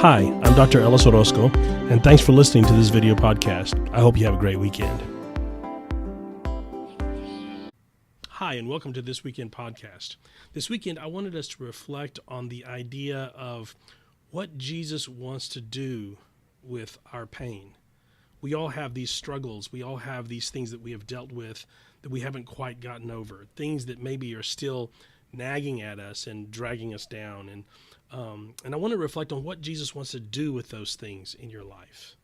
Hi, I'm Dr. Ellis Orozco, and thanks for listening to this video podcast. I hope you have a great weekend. Hi, and welcome to This Weekend podcast. This weekend, I wanted us to reflect on the idea of what Jesus wants to do with our pain. We all have these struggles. We all have these things that we have dealt with that we haven't quite gotten over, things that maybe are still nagging at us and dragging us down. And I want to reflect on what Jesus wants to do with those things in your life.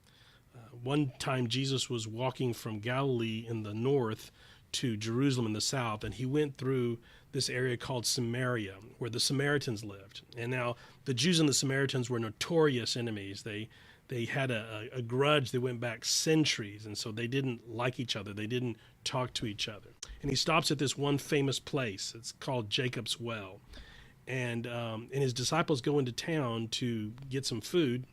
One time Jesus was walking from Galilee in the north to Jerusalem in the south, and he went through this area called Samaria, where the Samaritans lived. And now the Jews and the Samaritans were notorious enemies. They had a grudge that went back centuries, and so they didn't like each other. They didn't talk to each other. And he stops at this one famous place. It's called Jacob's Well. And his disciples go into town to get some food,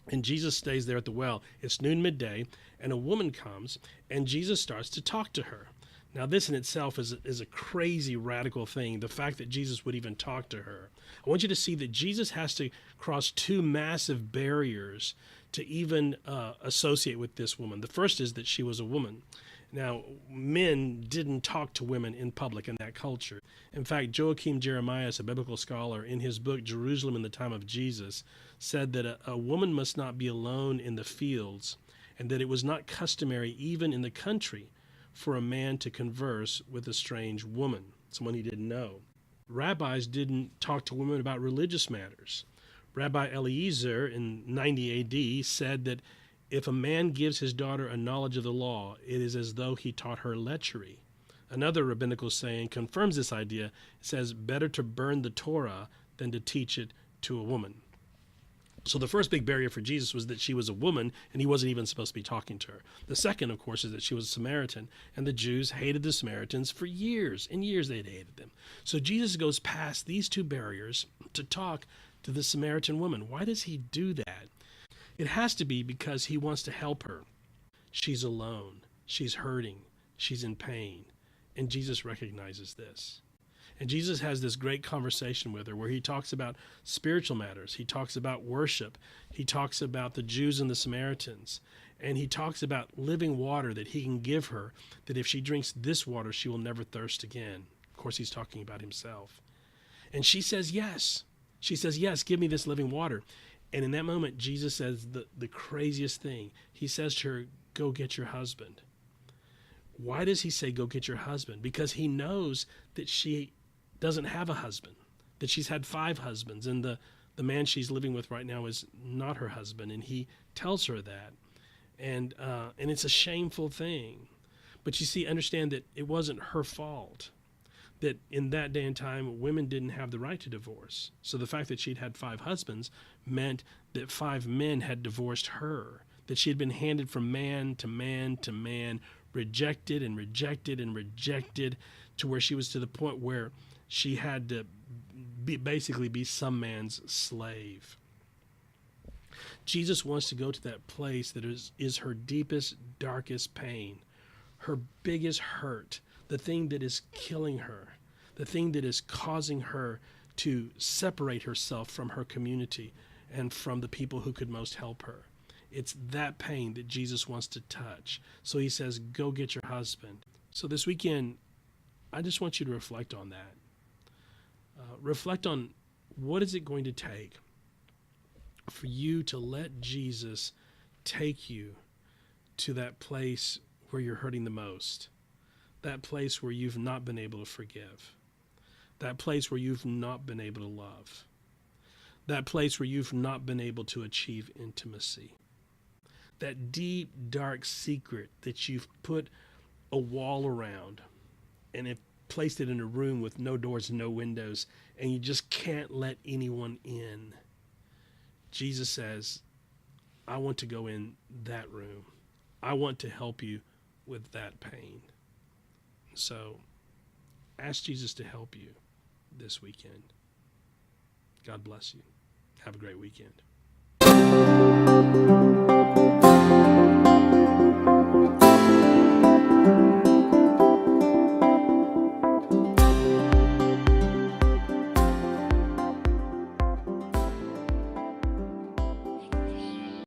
and Jesus stays there at the well. It's noon, midday, and a woman comes, and Jesus starts to talk to her. Now, this in itself is a crazy, radical thing, the fact that Jesus would even talk to her. I want you to see that Jesus has to cross two massive barriers to even associate with this woman. The first is that she was a woman. Now, men didn't talk to women in public in that culture. In fact, Joachim Jeremias, a biblical scholar, in his book, Jerusalem in the Time of Jesus, said that a woman must not be alone in the fields, and that it was not customary, even in the country, for a man to converse with a strange woman, someone he didn't know. Rabbis didn't talk to women about religious matters. Rabbi Eliezer in 90 A.D. said that if a man gives his daughter a knowledge of the law, it is as though he taught her lechery. Another rabbinical saying confirms this idea. It says, better to burn the Torah than to teach it to a woman. So the first big barrier for Jesus was that she was a woman, and he wasn't even supposed to be talking to her. The second, of course, is that she was a Samaritan, and the Jews hated the Samaritans for years and years. They hated them. So Jesus goes past these two barriers to talk to the Samaritan woman. Why does he do that? It has to be because he wants to help her. She's alone. She's hurting. She's in pain. And Jesus recognizes this. And Jesus has this great conversation with her where he talks about spiritual matters. He talks about worship. He talks about the Jews and the Samaritans. And he talks about living water that he can give her, that if she drinks this water, she will never thirst again. Of course, he's talking about himself. And she says, yes. She says, yes, give me this living water. And in that moment, Jesus says the craziest thing. He says to her, go get your husband. Why does he say go get your husband? Because he knows that she doesn't have a husband, that she's had 5 husbands, and the man she's living with right now is not her husband, and he tells her that. And it's a shameful thing. But you see, understand that it wasn't her fault. That in that day and time, women didn't have the right to divorce. So the fact that she'd had 5 husbands meant that 5 men had divorced her, that she had been handed from man to man to man, rejected and rejected and rejected, to where she was to the point where she had to basically be some man's slave. Jesus wants to go to that place that is her deepest, darkest pain, her biggest hurt, the thing that is killing her, the thing that is causing her to separate herself from her community and from the people who could most help her. It's that pain that Jesus wants to touch. So he says, go get your husband. So this weekend, I just want you to reflect on that. Reflect on what is it going to take for you to let Jesus take you to that place where you're hurting the most. That place where you've not been able to forgive. That place where you've not been able to love. That place where you've not been able to achieve intimacy. That deep, dark secret that you've put a wall around and have placed it in a room with no doors and no windows, and you just can't let anyone in. Jesus says, I want to go in that room. I want to help you with that pain. So ask Jesus to help you this weekend. God bless you. Have a great weekend.